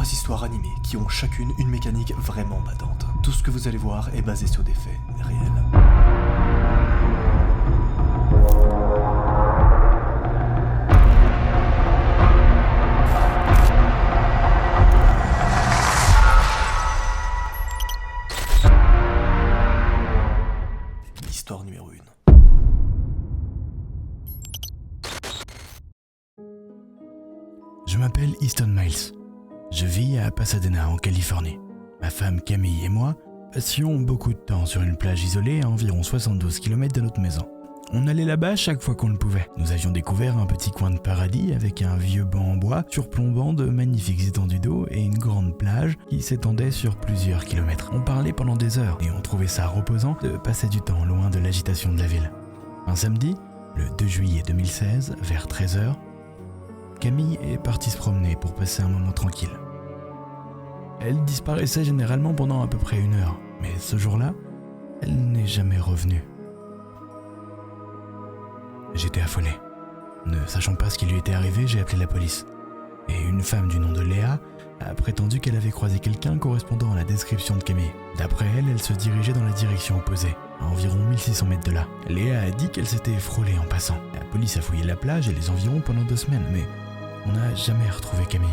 3 histoires animées qui ont chacune une mécanique vraiment battante. Tout ce que vous allez voir est basé sur des faits réels. Histoire numéro 1. Je m'appelle Easton Miles. Je vis à Pasadena, en Californie. Ma femme Camille et moi passions beaucoup de temps sur une plage isolée à environ 72 km de notre maison. On allait là-bas chaque fois qu'on le pouvait. Nous avions découvert un petit coin de paradis avec un vieux banc en bois surplombant de magnifiques étendues d'eau et une grande plage qui s'étendait sur plusieurs kilomètres. On parlait pendant des heures et on trouvait ça reposant de passer du temps loin de l'agitation de la ville. Un samedi, le 2 juillet 2016, vers 13h, Camille est partie se promener pour passer un moment tranquille. Elle disparaissait généralement pendant à peu près 1 heure, mais ce jour-là, elle n'est jamais revenue. J'étais affolé. Ne sachant pas ce qui lui était arrivé, j'ai appelé la police. Et une femme du nom de Léa a prétendu qu'elle avait croisé quelqu'un correspondant à la description de Camille. D'après elle, elle se dirigeait dans la direction opposée, à environ 1600 mètres de là. Léa a dit qu'elle s'était frôlée en passant. La police a fouillé la plage et les environs pendant 2 semaines, mais on n'a jamais retrouvé Camille.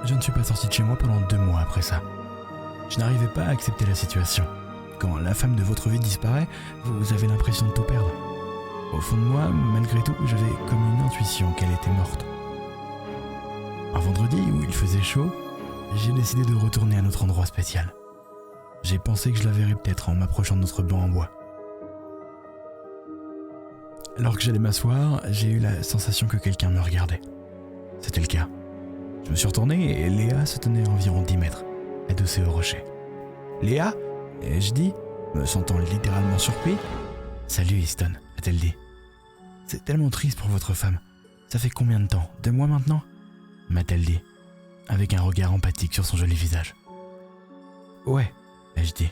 Je ne suis pas sorti de chez moi pendant 2 mois après ça. Je n'arrivais pas à accepter la situation. Quand la femme de votre vie disparaît, vous avez l'impression de tout perdre. Au fond de moi, malgré tout, j'avais comme une intuition qu'elle était morte. Un vendredi où il faisait chaud, j'ai décidé de retourner à notre endroit spécial. J'ai pensé que je la verrais peut-être en m'approchant de notre banc en bois. Alors que j'allais m'asseoir, j'ai eu la sensation que quelqu'un me regardait. C'était le cas. Je me suis retourné et Léa se tenait à environ 10 mètres, adossée au rocher. « Léa ?» ai-je dit, me sentant littéralement surpris. « Salut Easton » a-t-elle dit. « C'est tellement triste pour votre femme. Ça fait combien de temps? 2 mois maintenant ?» m'a-t-elle dit, avec un regard empathique sur son joli visage. « Ouais » ai-je dit,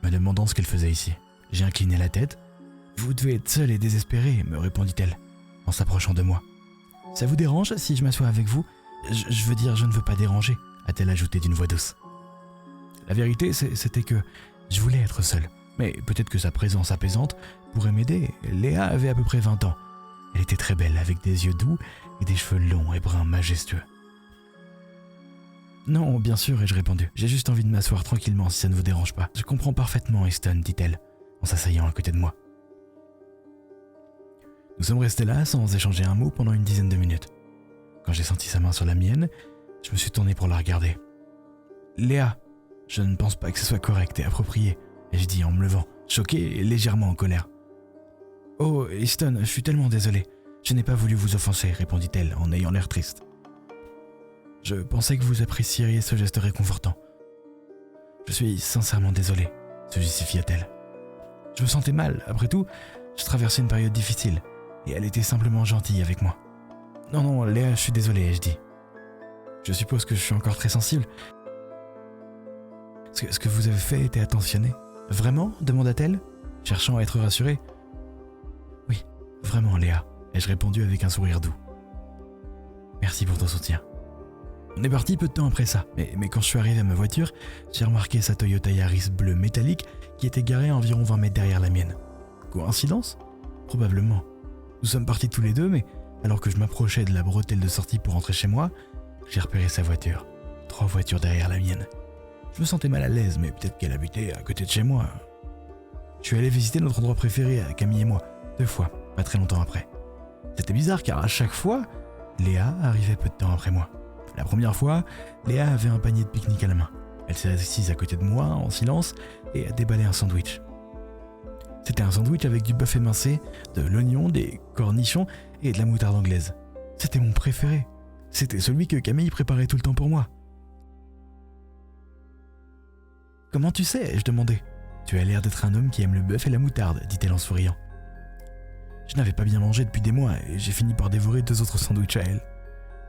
me demandant ce qu'elle faisait ici. J'ai incliné la tête. « Vous devez être seul et désespéré » me répondit-elle, en s'approchant de moi. « Ça vous dérange si je m'assois avec vous ? Je veux dire, je ne veux pas déranger » a-t-elle ajouté d'une voix douce. La vérité, c'était que je voulais être seul. Mais peut-être que sa présence apaisante pourrait m'aider. Léa avait à peu près 20 ans. Elle était très belle, avec des yeux doux et des cheveux longs et bruns majestueux. « Non, bien sûr » ai-je répondu. « J'ai juste envie de m'asseoir tranquillement si ça ne vous dérange pas. Je comprends parfaitement, Easton » dit-elle, en s'asseyant à côté de moi. Nous sommes restés là sans échanger un mot pendant une dizaine de minutes. Quand j'ai senti sa main sur la mienne, je me suis tourné pour la regarder. « Léa, je ne pense pas que ce soit correct et approprié » ai-je dit en me levant, choqué et légèrement en colère. « Oh, Easton, je suis tellement désolé. Je n'ai pas voulu vous offenser » répondit-elle en ayant l'air triste. « Je pensais que vous apprécieriez ce geste réconfortant. Je suis sincèrement désolé » se justifia-t-elle. Je me sentais mal, après tout, je traversais une période difficile et elle était simplement gentille avec moi. « Non, Léa, je suis désolé » ai-je dit. « Je suppose que je suis encore très sensible. Ce que vous avez fait était attentionné. » « Vraiment ?» demanda-t-elle, cherchant à être rassurée. « Oui, vraiment, Léa » ai-je répondu avec un sourire doux. « Merci pour ton soutien. » On est parti peu de temps après ça, mais quand je suis arrivé à ma voiture, j'ai remarqué sa Toyota Yaris bleue métallique qui était garée à environ 20 mètres derrière la mienne. Coïncidence ? Probablement. Nous sommes partis tous les deux, mais alors que je m'approchais de la bretelle de sortie pour rentrer chez moi, j'ai repéré sa voiture. 3 voitures derrière la mienne. Je me sentais mal à l'aise, mais peut-être qu'elle habitait à côté de chez moi. Je suis allé visiter notre endroit préféré, à Camille et moi, 2 fois, pas très longtemps après. C'était bizarre car à chaque fois, Léa arrivait peu de temps après moi. La première fois, Léa avait un panier de pique-nique à la main. Elle s'est assise à côté de moi, en silence, et a déballé un sandwich. C'était un sandwich avec du bœuf émincé, de l'oignon, des cornichons et de la moutarde anglaise. C'était mon préféré. C'était celui que Camille préparait tout le temps pour moi. « Comment tu sais ?» ai-je demandé. « Tu as l'air d'être un homme qui aime le bœuf et la moutarde » dit-elle en souriant. Je n'avais pas bien mangé depuis des mois et j'ai fini par dévorer 2 autres sandwichs à elle.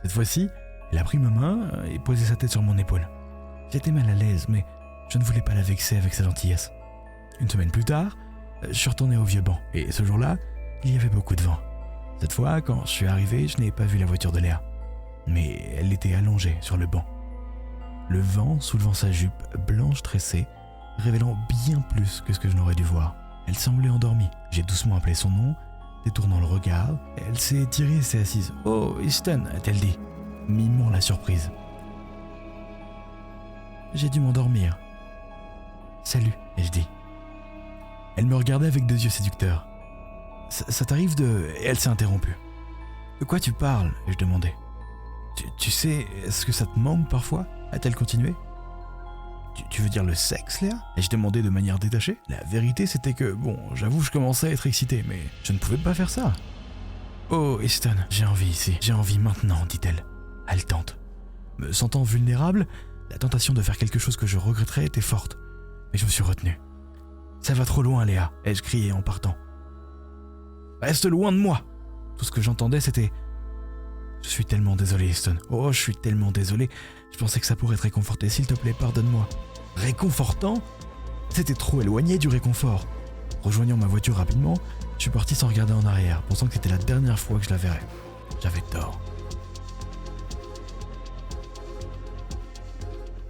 Cette fois-ci, elle a pris ma main et posé sa tête sur mon épaule. J'étais mal à l'aise, mais je ne voulais pas la vexer avec sa gentillesse. Une semaine plus tard, je suis retourné au vieux banc et ce jour-là, il y avait beaucoup de vent. Cette fois, quand je suis arrivé, je n'ai pas vu la voiture de Léa, mais elle était allongée sur le banc. le vent soulevant sa jupe blanche tressée, révélant bien plus que ce que je n'aurais dû voir. Elle semblait endormie. J'ai doucement appelé son nom, détournant le regard. Elle s'est étirée et s'est assise. « Oh, Easton » a-t-elle dit, mimant la surprise. J'ai dû m'endormir. « Salut » ai-je dit. Elle me regardait avec 2 yeux séducteurs. « Ça t'arrive de... » Et elle s'est interrompue. « De quoi tu parles ?» ai-je demandé. Tu sais, est-ce que ça te manque parfois ?» a-t-elle continué. Tu veux dire le sexe, Léa ?» ai-je demandé de manière détachée. La vérité, c'était que, j'avoue, je commençais à être excité, mais je ne pouvais pas faire ça. « Oh, Easton, j'ai envie ici, j'ai envie maintenant, dit-elle, haletante. Me sentant vulnérable, la tentation de faire quelque chose que je regretterais était forte, mais je me suis retenu. « Ça va trop loin, Léa » ai-je crié en partant. « Reste loin de moi !» Tout ce que j'entendais, c'était « Je suis tellement désolé, Easton. Oh, je suis tellement désolé. Je pensais que ça pourrait te réconforter. S'il te plaît, pardonne-moi. » Réconfortant ? C'était trop éloigné du réconfort. Rejoignant ma voiture rapidement, je suis parti sans regarder en arrière, pensant que c'était la dernière fois que je la verrais. J'avais tort.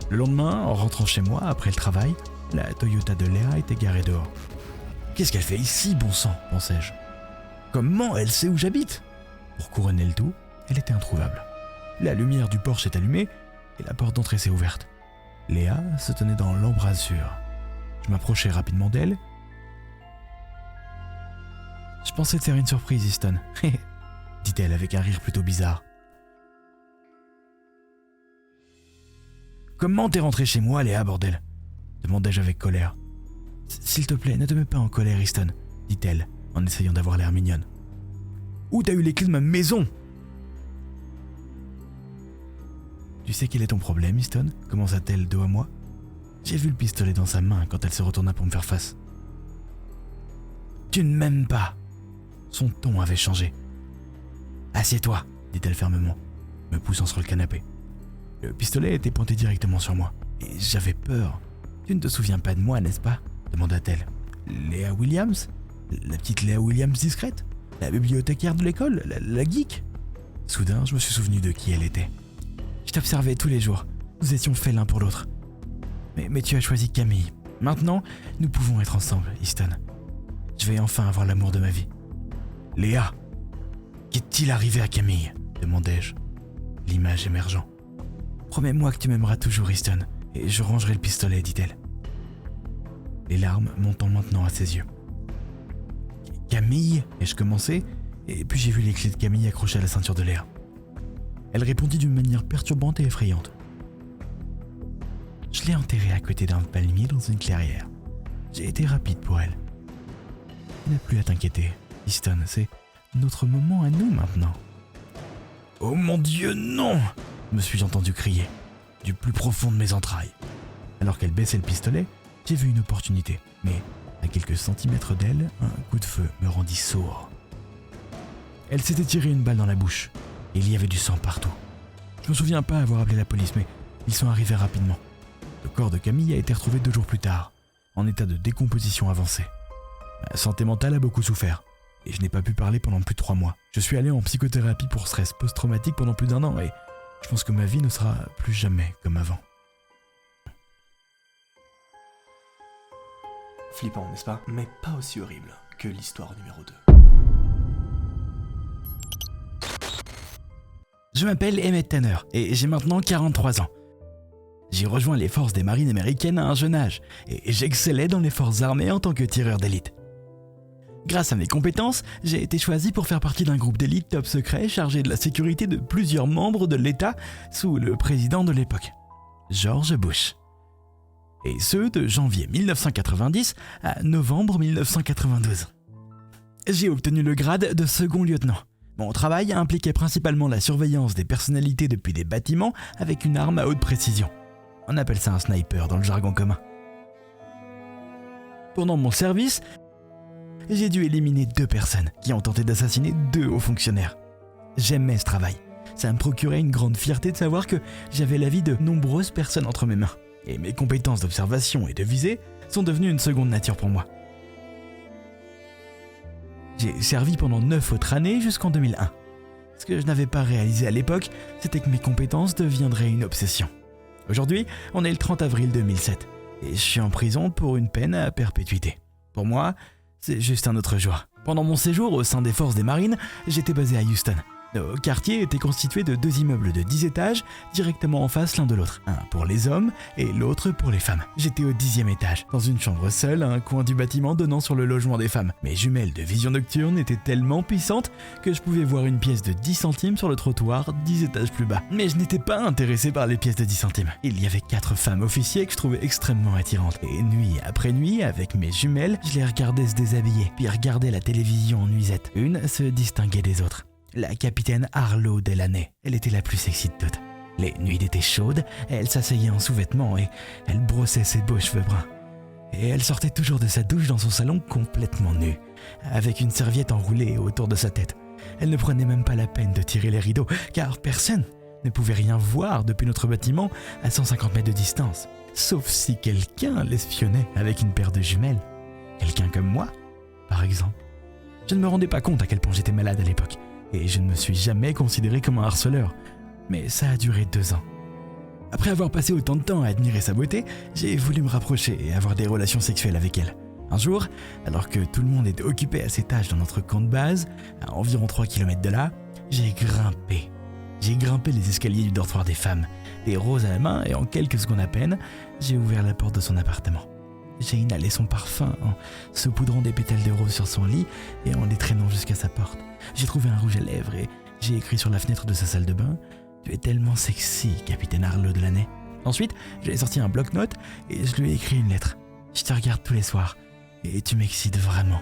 Le lendemain, en rentrant chez moi, après le travail, la Toyota de Léa était garée dehors. « Qu'est-ce qu'elle fait ici, bon sang ?» pensais-je. « Comment elle sait où j'habite ?» Pour couronner le tout, elle était introuvable. La lumière du porche s'est allumée et la porte d'entrée s'est ouverte. Léa se tenait dans l'embrasure. Je m'approchai rapidement d'elle. « Je pensais te faire une surprise, Easton, dit-elle avec un rire plutôt bizarre. « Comment t'es rentré chez moi, Léa, bordel ?» demandai-je avec colère. « S'il te plaît, ne te mets pas en colère, Easton, dit-elle, en essayant d'avoir l'air mignonne. « Où t'as eu les clés de ma maison ?» « Tu sais quel est ton problème, Easton ?» commença-t-elle dos à moi. J'ai vu le pistolet dans sa main quand elle se retourna pour me faire face. « Tu ne m'aimes pas !» Son ton avait changé. « Assieds-toi !» dit-elle fermement, me poussant sur le canapé. Le pistolet était pointé directement sur moi, et j'avais peur. « Tu ne te souviens pas de moi, n'est-ce pas ?» demanda-t-elle. « Léa Williams ? La petite Léa Williams discrète ? La bibliothécaire de l'école ? La geek ?» Soudain, je me suis souvenu de qui elle était. Je t'observais tous les jours. Nous étions faits l'un pour l'autre. Mais tu as choisi Camille. Maintenant, nous pouvons être ensemble, Easton. Je vais enfin avoir l'amour de ma vie. Léa, qu'est-il arrivé à Camille ? demandai-je, l'image émergeant. Promets-moi que tu m'aimeras toujours, Easton, et je rangerai le pistolet, dit-elle. Les larmes montant maintenant à ses yeux. Camille, ai-je commencé, et puis j'ai vu les clés de Camille accrochées à la ceinture de Léa. Elle répondit d'une manière perturbante et effrayante. Je l'ai enterrée à côté d'un palmier dans une clairière. J'ai été rapide pour elle. Tu n'as plus à t'inquiéter, Easton, c'est notre moment à nous maintenant. Oh mon Dieu, non ! Me suis-je entendu crier, du plus profond de mes entrailles. Alors qu'elle baissait le pistolet, j'ai vu une opportunité, mais à quelques centimètres d'elle, un coup de feu me rendit sourd. Elle s'était tirée une balle dans la bouche. Il y avait du sang partout. Je me souviens pas avoir appelé la police, mais ils sont arrivés rapidement. Le corps de Camille a été retrouvé 2 jours plus tard, en état de décomposition avancée. Ma santé mentale a beaucoup souffert, et je n'ai pas pu parler pendant plus de 3 mois. Je suis allé en psychothérapie pour stress post-traumatique pendant plus d'1 an, et je pense que ma vie ne sera plus jamais comme avant. Flippant, n'est-ce pas ? Mais pas aussi horrible que l'histoire numéro 2. Je m'appelle Emmett Tanner et j'ai maintenant 43 ans. J'ai rejoint les forces des marines américaines à un jeune âge et j'excellais dans les forces armées en tant que tireur d'élite. Grâce à mes compétences, j'ai été choisi pour faire partie d'un groupe d'élite top secret chargé de la sécurité de plusieurs membres de l'État sous le président de l'époque, George Bush. Et ce, de janvier 1990 à novembre 1992. J'ai obtenu le grade de second lieutenant. Mon travail impliquait principalement la surveillance des personnalités depuis des bâtiments avec une arme à haute précision. On appelle ça un sniper dans le jargon commun. Pendant mon service, j'ai dû éliminer 2 personnes qui ont tenté d'assassiner 2 hauts fonctionnaires. J'aimais ce travail. Ça me procurait une grande fierté de savoir que j'avais la vie de nombreuses personnes entre mes mains. Et mes compétences d'observation et de visée sont devenues une seconde nature pour moi. J'ai servi pendant 9 autres années jusqu'en 2001. Ce que je n'avais pas réalisé à l'époque, c'était que mes compétences deviendraient une obsession. Aujourd'hui, on est le 30 avril 2007 et je suis en prison pour une peine à perpétuité. Pour moi, c'est juste un autre jour. Pendant mon séjour au sein des forces des marines, j'étais basé à Houston. Nos quartiers étaient constitués de 2 immeubles de 10 étages, directement en face l'un de l'autre. Un pour les hommes et l'autre pour les femmes. J'étais au 10e étage, dans une chambre seule, à un coin du bâtiment donnant sur le logement des femmes. Mes jumelles de vision nocturne étaient tellement puissantes que je pouvais voir une pièce de 10 centimes sur le trottoir 10 étages plus bas. Mais je n'étais pas intéressé par les pièces de 10 centimes. Il y avait 4 femmes officiers que je trouvais extrêmement attirantes. Et nuit après nuit, avec mes jumelles, je les regardais se déshabiller, puis regarder la télévision en nuisette. Une se distinguait des autres. La capitaine Arlo Delaney, elle était la plus sexy de toutes. Les nuits d'été chaudes, elle s'asseyait en sous-vêtements et elle brossait ses beaux cheveux bruns. Et elle sortait toujours de sa douche dans son salon complètement nue, avec une serviette enroulée autour de sa tête. Elle ne prenait même pas la peine de tirer les rideaux, car personne ne pouvait rien voir depuis notre bâtiment à 150 mètres de distance, sauf si quelqu'un l'espionnait avec une paire de jumelles. Quelqu'un comme moi, par exemple. Je ne me rendais pas compte à quel point j'étais malade à l'époque. Et je ne me suis jamais considéré comme un harceleur. Mais ça a duré 2 ans. Après avoir passé autant de temps à admirer sa beauté, j'ai voulu me rapprocher et avoir des relations sexuelles avec elle. Un jour, alors que tout le monde était occupé à ses tâches dans notre camp de base, à environ 3 km de là, j'ai grimpé. J'ai grimpé les escaliers du dortoir des femmes, des roses à la main, et en quelques secondes à peine, j'ai ouvert la porte de son appartement. J'ai inhalé son parfum en saupoudrant des pétales de rose sur son lit et en les traînant jusqu'à sa porte. J'ai trouvé un rouge à lèvres et j'ai écrit sur la fenêtre de sa salle de bain « Tu es tellement sexy, capitaine Arlo Delaney ». Ensuite, j'ai sorti un bloc-notes et je lui ai écrit une lettre. « Je te regarde tous les soirs et tu m'excites vraiment.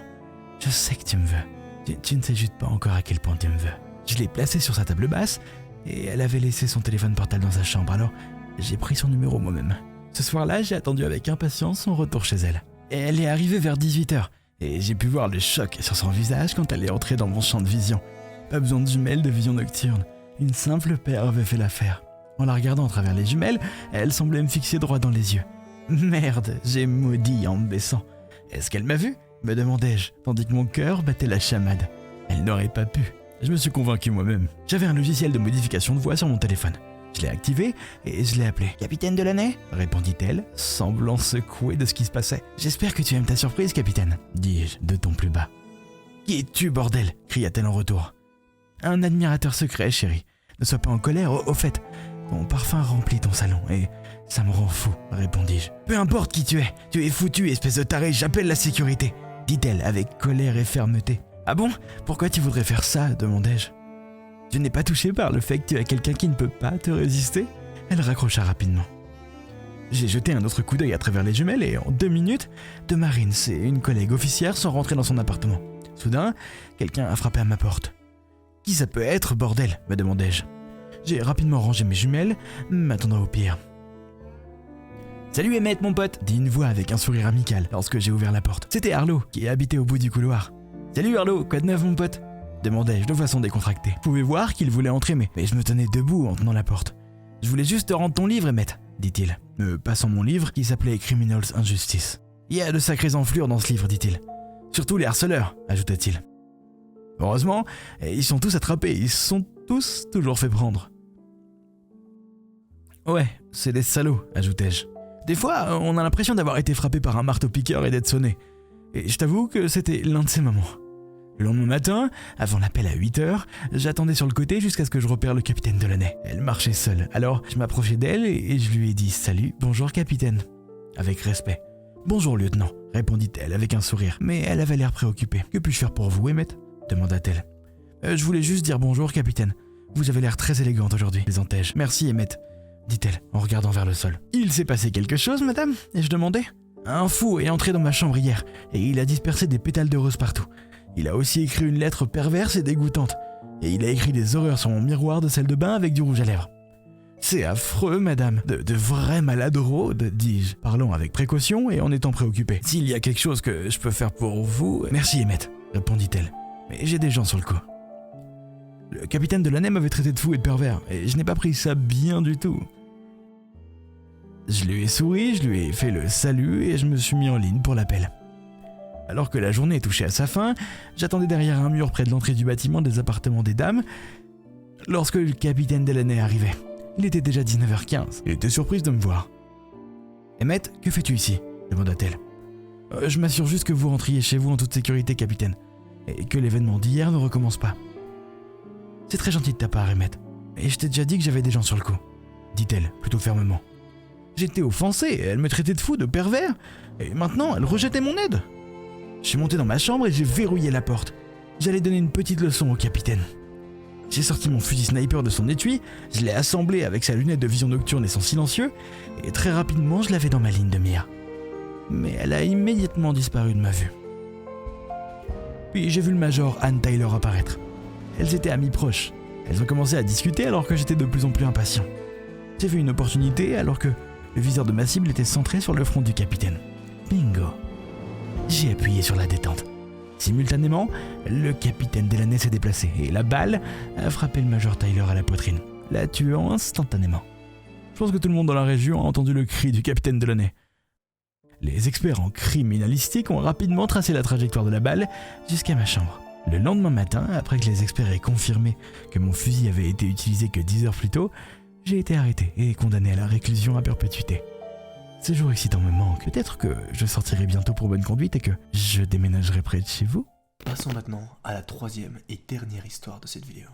Je sais que tu me veux. Tu ne sais juste pas encore à quel point tu me veux. » Je l'ai placée sur sa table basse et elle avait laissé son téléphone portable dans sa chambre, alors j'ai pris son numéro moi-même. Ce soir-là, j'ai attendu avec impatience son retour chez elle. Et elle est arrivée vers 18h, et j'ai pu voir le choc sur son visage quand elle est entrée dans mon champ de vision. Pas besoin de jumelles de vision nocturne, une simple paire avait fait l'affaire. En la regardant à travers les jumelles, elle semblait me fixer droit dans les yeux. Merde, j'ai maudit en me baissant. Est-ce qu'elle m'a vu ? Me demandai-je, tandis que mon cœur battait la chamade. Elle n'aurait pas pu. Je me suis convaincu moi-même. J'avais un logiciel de modification de voix sur mon téléphone. Je l'ai activé et je l'ai appelé. « Capitaine Delaney ?» répondit-elle, semblant secouée de ce qui se passait. « J'espère que tu aimes ta surprise, capitaine » dis-je de ton plus bas. « Qui es-tu, bordel ?» cria-t-elle en retour. « Un admirateur secret, chérie. Ne sois pas en colère, au fait. Ton parfum remplit ton salon et ça me rend fou, répondis-je. « Peu importe qui tu es foutu, espèce de taré, j'appelle la sécurité » dit-elle avec colère et fermeté. « Ah bon ? Pourquoi tu voudrais faire ça ?» demandai-je. Tu n'es pas touché par le fait que tu as quelqu'un qui ne peut pas te résister ? Elle raccrocha rapidement. J'ai jeté un autre coup d'œil à travers les jumelles et en 2 minutes, 2 marines et une collègue officière sont rentrées dans son appartement. Soudain, quelqu'un a frappé à ma porte. « Qui ça peut être, bordel ?» me demandai-je. J'ai rapidement rangé mes jumelles, m'attendant au pire. « Salut Emmett, mon pote !» dit une voix avec un sourire amical lorsque j'ai ouvert la porte. C'était Arlo, qui habitait au bout du couloir. « Salut Arlo, quoi de neuf mon pote ?» demandai-je de façon décontractée. Je pouvais voir qu'il voulait entrer, mais je me tenais debout en tenant la porte. « Je voulais juste te rendre ton livre, Emmett, » dit-il, me passant mon livre qui s'appelait Criminals Injustice. « Il y a de sacrées enflures dans ce livre, dit-il. Surtout les harceleurs, ajouta-t-il. Heureusement, ils sont tous attrapés, ils sont tous toujours fait prendre. Ouais, c'est des salauds, ajoutai-je. Des fois, on a l'impression d'avoir été frappé par un marteau-piqueur et d'être sonné. Et je t'avoue que c'était l'un de ces moments. Le lendemain matin, avant l'appel à 8h, j'attendais sur le côté jusqu'à ce que je repère le capitaine Delaney. Elle marchait seule, alors je m'approchai d'elle et je lui ai dit « Salut, bonjour capitaine », avec respect. « Bonjour lieutenant », répondit-elle avec un sourire, mais elle avait l'air préoccupée. « Que puis-je faire pour vous, Emmett ?» demanda-t-elle. Je voulais juste dire bonjour capitaine. Vous avez l'air très élégante aujourd'hui, plaisantai-je. Merci Emmett, dit-elle en regardant vers le sol. « Il s'est passé quelque chose, madame ?» et je demandai. « Un fou est entré dans ma chambre hier et il a dispersé des pétales de rose partout. Il a aussi écrit une lettre perverse et dégoûtante. Et il a écrit des horreurs sur mon miroir de salle de bain avec du rouge à lèvres. C'est affreux, madame. De vrais malades rôdes, dis-je, parlant avec précaution et en étant préoccupé. S'il y a quelque chose que je peux faire pour vous... Merci, Emmett, répondit-elle. Mais j'ai des gens sur le coup. Le capitaine Delaney m'avait traité de fou et de pervers, et je n'ai pas pris ça bien du tout. Je lui ai souri, je lui ai fait le salut et je me suis mis en ligne pour l'appel. Alors que la journée touchait à sa fin, j'attendais derrière un mur près de l'entrée du bâtiment des appartements des dames lorsque le capitaine Delaney arrivait. Il était déjà 19h15 et était surprise de me voir. « Emmett, que fais-tu ici ?» demanda-t-elle. Je m'assure juste que vous rentriez chez vous en toute sécurité, capitaine, et que l'événement d'hier ne recommence pas. »« C'est très gentil de ta part, Emmett, et je t'ai déjà dit que j'avais des gens sur le coup, » dit-elle plutôt fermement. J'étais offensé, elle me traitait de fou, de pervers, et maintenant elle rejetait mon aide. Je suis monté dans ma chambre et j'ai verrouillé la porte. J'allais donner une petite leçon au capitaine. J'ai sorti mon fusil sniper de son étui, je l'ai assemblé avec sa lunette de vision nocturne et son silencieux, et très rapidement je l'avais dans ma ligne de mire. Mais elle a immédiatement disparu de ma vue. Puis j'ai vu le major Anne Tyler apparaître. Elles étaient amies proches. Elles ont commencé à discuter alors que j'étais de plus en plus impatient. J'ai vu une opportunité alors que le viseur de ma cible était centré sur le front du capitaine. Bingo! J'ai appuyé sur la détente. Simultanément, le capitaine Delaney s'est déplacé et la balle a frappé le major Tyler à la poitrine, la tuant instantanément. Je pense que tout le monde dans la région a entendu le cri du capitaine Delaney. Les experts en criminalistique ont rapidement tracé la trajectoire de la balle jusqu'à ma chambre. Le lendemain matin, après que les experts aient confirmé que mon fusil avait été utilisé que 10 heures plus tôt, j'ai été arrêté et condamné à la réclusion à perpétuité. Ce jour excitant me manque. Peut-être que je sortirai bientôt pour bonne conduite et que je déménagerai près de chez vous. Passons maintenant à la troisième et dernière histoire de cette vidéo.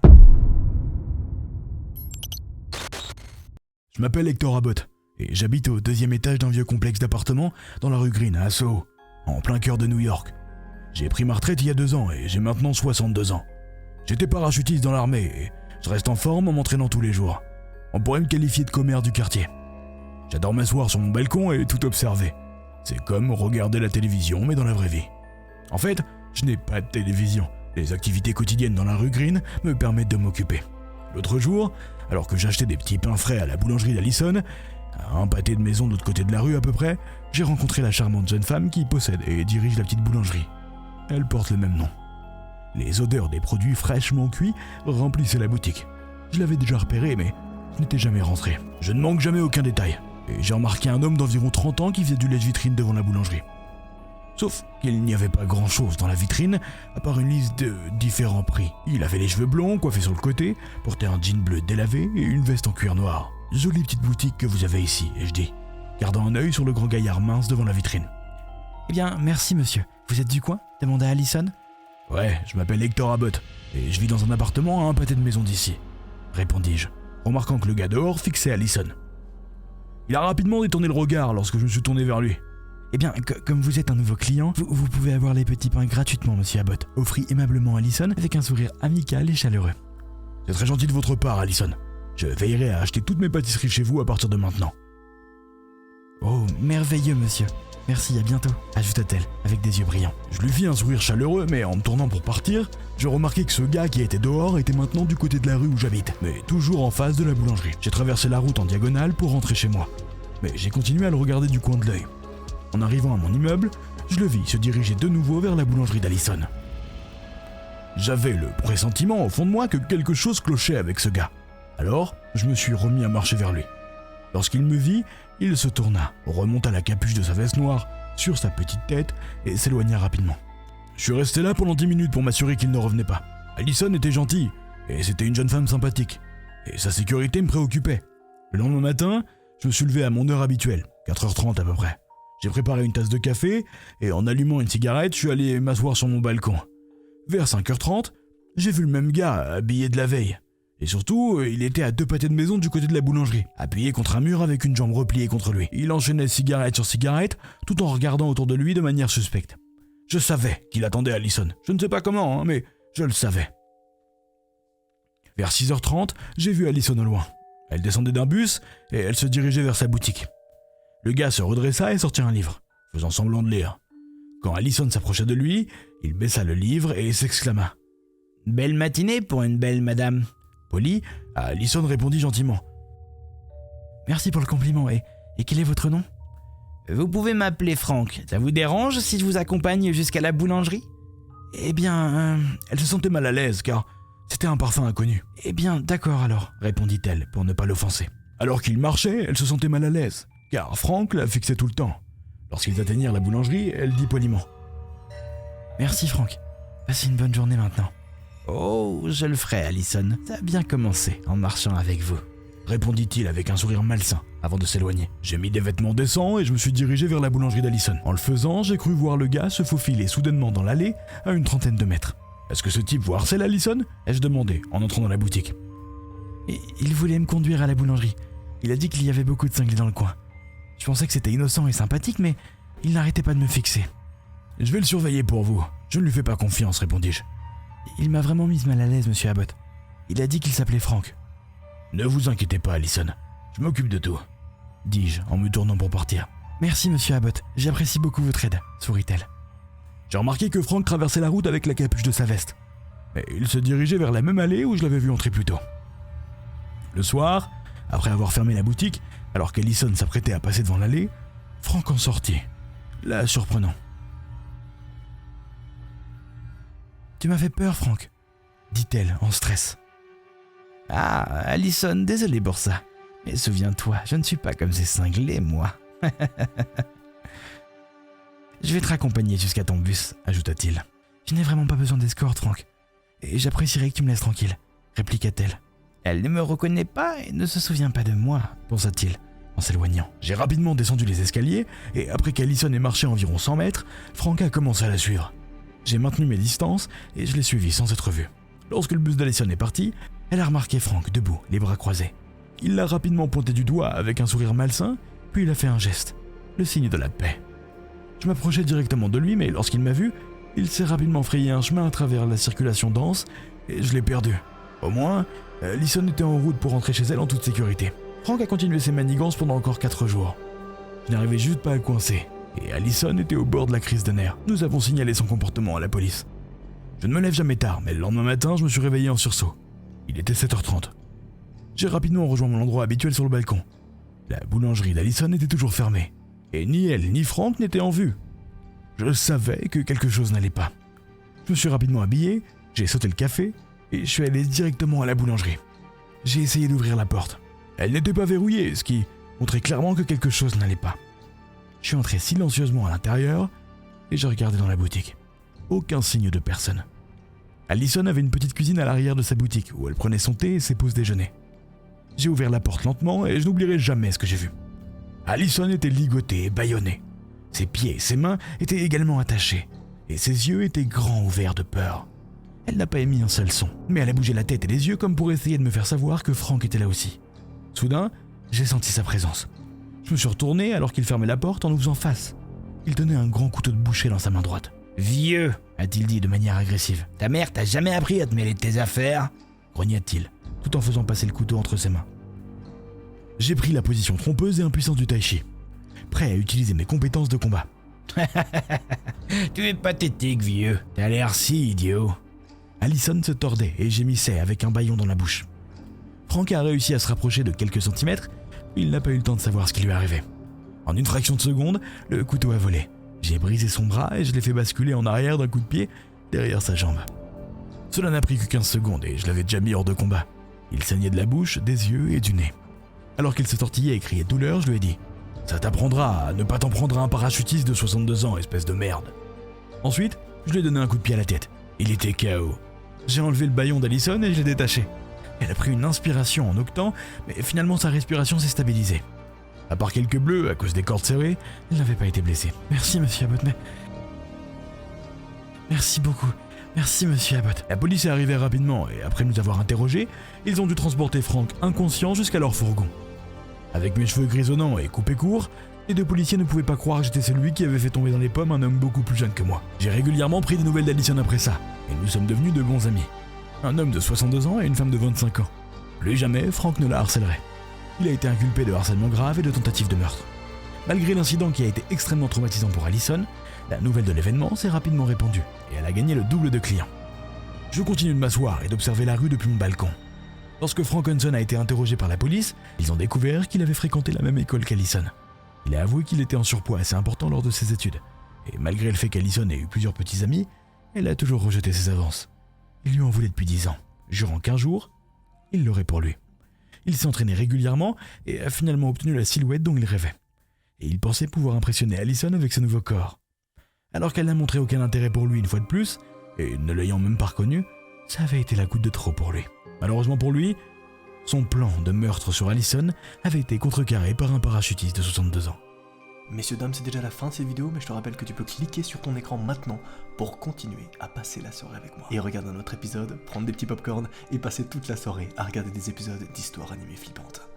Je m'appelle Hector Abbott et j'habite au 2e étage d'un vieux complexe d'appartements dans la rue Green à Soho, en plein cœur de New York. J'ai pris ma retraite il y a 2 ans et j'ai maintenant 62 ans. J'étais parachutiste dans l'armée et je reste en forme en m'entraînant tous les jours. On pourrait me qualifier de commère du quartier. J'adore m'asseoir sur mon balcon et tout observer. C'est comme regarder la télévision mais dans la vraie vie. En fait, je n'ai pas de télévision. Les activités quotidiennes dans la rue Green me permettent de m'occuper. L'autre jour, alors que j'achetais des petits pains frais à la boulangerie d'Allison, à un pâté de maison de l'autre côté de la rue à peu près, j'ai rencontré la charmante jeune femme qui possède et dirige la petite boulangerie. Elle porte le même nom. Les odeurs des produits fraîchement cuits remplissaient la boutique. Je l'avais déjà repéré mais je n'étais jamais rentré. Je ne manque jamais aucun détail. Et j'ai remarqué un homme d'environ 30 ans qui faisait du lèche-vitrine devant la boulangerie. Sauf qu'il n'y avait pas grand-chose dans la vitrine, à part une liste de différents prix. Il avait les cheveux blonds, coiffés sur le côté, portait un jean bleu délavé et une veste en cuir noir. Jolie petite boutique que vous avez ici, ai-je dit, gardant un œil sur le grand gaillard mince devant la vitrine. Eh bien, merci monsieur. Vous êtes du coin ? Demanda Allison. Ouais, je m'appelle Hector Abbott, et je vis dans un appartement à un pâté de maison d'ici, répondis-je, remarquant que le gars dehors fixait Allison. Il a rapidement détourné le regard lorsque je me suis tourné vers lui. Eh bien, comme vous êtes un nouveau client, vous pouvez avoir les petits pains gratuitement, monsieur Abbott, offrit aimablement Allison avec un sourire amical et chaleureux. C'est très gentil de votre part, Allison. Je veillerai à acheter toutes mes pâtisseries chez vous à partir de maintenant. Oh, merveilleux, monsieur. Merci, à bientôt, ajouta-t-elle, avec des yeux brillants. Je lui fis un sourire chaleureux, mais en me tournant pour partir, je remarquai que ce gars qui était dehors était maintenant du côté de la rue où j'habite, mais toujours en face de la boulangerie. J'ai traversé la route en diagonale pour rentrer chez moi, mais j'ai continué à le regarder du coin de l'œil. En arrivant à mon immeuble, je le vis se diriger de nouveau vers la boulangerie d'Allison. J'avais le pressentiment au fond de moi que quelque chose clochait avec ce gars. Alors, je me suis remis à marcher vers lui. Lorsqu'il me vit, il se tourna, remonta la capuche de sa veste noire sur sa petite tête et s'éloigna rapidement. Je suis resté là pendant 10 minutes pour m'assurer qu'il ne revenait pas. Allison était gentille, et c'était une jeune femme sympathique, et sa sécurité me préoccupait. Le lendemain matin, je me suis levé à mon heure habituelle, 4h30 à peu près. J'ai préparé une tasse de café, et en allumant une cigarette, je suis allé m'asseoir sur mon balcon. Vers 5h30, j'ai vu le même gars habillé de la veille. Et surtout, il était à 2 pâtés de maison du côté de la boulangerie, appuyé contre un mur avec une jambe repliée contre lui. Il enchaînait cigarette sur cigarette, tout en regardant autour de lui de manière suspecte. Je savais qu'il attendait Allison. Je ne sais pas comment, mais je le savais. Vers 6h30, j'ai vu Allison au loin. Elle descendait d'un bus et elle se dirigeait vers sa boutique. Le gars se redressa et sortit un livre, faisant semblant de lire. Quand Allison s'approcha de lui, il baissa le livre et s'exclama « Belle matinée pour une belle madame !» Poli, Allison répondit gentiment. « Merci pour le compliment, et quel est votre nom ?»« Vous pouvez m'appeler Frank. Ça vous dérange si je vous accompagne jusqu'à la boulangerie ?»« Eh bien, elle se sentait mal à l'aise, car c'était un parfum inconnu. »« Eh bien, d'accord alors, répondit-elle, pour ne pas l'offenser. Alors qu'il marchait, elle se sentait mal à l'aise, car Frank la fixait tout le temps. Lorsqu'ils atteignirent la boulangerie, elle dit poliment. « Merci Frank, passez une bonne journée maintenant. »« Oh, je le ferai, Allison. Ça a bien commencé en marchant avec vous. » répondit-il avec un sourire malsain avant de s'éloigner. J'ai mis des vêtements décents et je me suis dirigé vers la boulangerie d'Allison. En le faisant, j'ai cru voir le gars se faufiler soudainement dans l'allée à une trentaine de mètres. Est-ce que ce type vous harcèle, Allison ? Ai-je demandé en entrant dans la boutique. Il voulait me conduire à la boulangerie. Il a dit qu'il y avait beaucoup de cinglés dans le coin. Je pensais que c'était innocent et sympathique, mais il n'arrêtait pas de me fixer. Je vais le surveiller pour vous. Je ne lui fais pas confiance, répondis-je. Il m'a vraiment mise mal à l'aise, monsieur Abbott. Il a dit qu'il s'appelait Frank. Ne vous inquiétez pas, Allison. Je m'occupe de tout, dis-je en me tournant pour partir. Merci, monsieur Abbott. J'apprécie beaucoup votre aide, sourit-elle. J'ai remarqué que Frank traversait la route avec la capuche de sa veste. Mais il se dirigeait vers la même allée où je l'avais vu entrer plus tôt. Le soir, après avoir fermé la boutique, alors qu'Allison s'apprêtait à passer devant l'allée, Frank en sortit, la surprenant. Tu m'as fait peur, Frank, dit-elle en stress. Ah, Allison, désolé pour ça. Mais souviens-toi, je ne suis pas comme ces cinglés, moi. Je vais te raccompagner jusqu'à ton bus, ajouta-t-il. Je n'ai vraiment pas besoin d'escorte, Frank. Et j'apprécierais que tu me laisses tranquille, répliqua-t-elle. Elle ne me reconnaît pas et ne se souvient pas de moi, pensa-t-il, en s'éloignant. J'ai rapidement descendu les escaliers, et après qu'Allison ait marché environ 100 mètres, Frank a commencé à la suivre. J'ai maintenu mes distances, et je l'ai suivi sans être vu. Lorsque le bus d'Allison est parti, elle a remarqué Frank debout, les bras croisés. Il l'a rapidement pointé du doigt avec un sourire malsain, puis il a fait un geste, le signe de la paix. Je m'approchais directement de lui, mais lorsqu'il m'a vu, il s'est rapidement frayé un chemin à travers la circulation dense, et je l'ai perdu. Au moins, Allison était en route pour rentrer chez elle en toute sécurité. Frank a continué ses manigances pendant encore 4 jours. Je n'arrivais juste pas à le coincer, et Allison était au bord de la crise de nerfs. Nous avons signalé son comportement à la police. Je ne me lève jamais tard, mais le lendemain matin, je me suis réveillé en sursaut. Il était 7h30. J'ai rapidement rejoint mon endroit habituel sur le balcon. La boulangerie d'Allison était toujours fermée, et ni elle ni Frank n'étaient en vue. Je savais que quelque chose n'allait pas. Je me suis rapidement habillé, j'ai sauté le café, et je suis allé directement à la boulangerie. J'ai essayé d'ouvrir la porte. Elle n'était pas verrouillée, ce qui montrait clairement que quelque chose n'allait pas. Je suis entré silencieusement à l'intérieur, et j'ai regardé dans la boutique. Aucun signe de personne. Allison avait une petite cuisine à l'arrière de sa boutique, où elle prenait son thé et ses pauses déjeuner. J'ai ouvert la porte lentement, et je n'oublierai jamais ce que j'ai vu. Allison était ligotée et bâillonnée. Ses pieds et ses mains étaient également attachés, et ses yeux étaient grands ouverts de peur. Elle n'a pas émis un seul son, mais elle a bougé la tête et les yeux comme pour essayer de me faire savoir que Frank était là aussi. Soudain, j'ai senti sa présence. Je me suis retourné alors qu'il fermait la porte en nous faisant face. Il tenait un grand couteau de boucher dans sa main droite. « Vieux !» a-t-il dit de manière agressive. « Ta mère t'a jamais appris à te mêler de tes affaires ?» grogna-t-il, tout en faisant passer le couteau entre ses mains. J'ai pris la position trompeuse et impuissante du tai chi, prêt à utiliser mes compétences de combat. « Tu es pathétique, vieux. T'as l'air si idiot. » Allison se tordait et gémissait avec un bâillon dans la bouche. Frank a réussi à se rapprocher de quelques centimètres, mais il n'a pas eu le temps de savoir ce qui lui arrivait. En une fraction de seconde, le couteau a volé. J'ai brisé son bras et je l'ai fait basculer en arrière d'un coup de pied derrière sa jambe. Cela n'a pris que 15 secondes et je l'avais déjà mis hors de combat. Il saignait de la bouche, des yeux et du nez. Alors qu'il se tortillait et criait de douleur, je lui ai dit « Ça t'apprendra à ne pas t'en prendre à un parachutiste de 62 ans, espèce de merde. » Ensuite, je lui ai donné un coup de pied à la tête. Il était KO. J'ai enlevé le bâillon d'Allison et je l'ai détaché. Elle a pris une inspiration en octant, mais finalement sa respiration s'est stabilisée. À part quelques bleus à cause des cordes serrées, elle n'avait pas été blessée. Merci, monsieur Abbott, mais... Merci beaucoup. Merci, monsieur Abbott. La police est arrivée rapidement et après nous avoir interrogés, ils ont dû transporter Frank inconscient jusqu'à leur fourgon. Avec mes cheveux grisonnants et coupés courts, les deux policiers ne pouvaient pas croire que j'étais celui qui avait fait tomber dans les pommes un homme beaucoup plus jeune que moi. J'ai régulièrement pris des nouvelles d'Allison après ça, et nous sommes devenus de bons amis. Un homme de 62 ans et une femme de 25 ans. Plus jamais, Frank ne la harcèlerait. Il a été inculpé de harcèlement grave et de tentative de meurtre. Malgré l'incident qui a été extrêmement traumatisant pour Allison, la nouvelle de l'événement s'est rapidement répandue, et elle a gagné le double de clients. Je continue de m'asseoir et d'observer la rue depuis mon balcon. Lorsque Frank Hudson a été interrogé par la police, ils ont découvert qu'il avait fréquenté la même école qu'Allison. Il a avoué qu'il était en surpoids assez important lors de ses études, et malgré le fait qu'Allison ait eu plusieurs petits amis, elle a toujours rejeté ses avances. Il lui en voulait depuis 10 ans. Jurant qu'un jour, il l'aurait pour lui. Il s'est entraîné régulièrement et a finalement obtenu la silhouette dont il rêvait. Et il pensait pouvoir impressionner Allison avec ce nouveau corps. Alors qu'elle n'a montré aucun intérêt pour lui une fois de plus, et ne l'ayant même pas reconnu, ça avait été la goutte de trop pour lui. Malheureusement pour lui, Son plan de meurtre sur Allison avait été contrecarré par un parachutiste de 62 ans. Messieurs, dames, c'est déjà la fin de cette vidéo, mais je te rappelle que tu peux cliquer sur ton écran maintenant pour continuer à passer la soirée avec moi. Et regarder un autre épisode, prendre des petits popcorn et passer toute la soirée à regarder des épisodes d'histoires animées flippantes.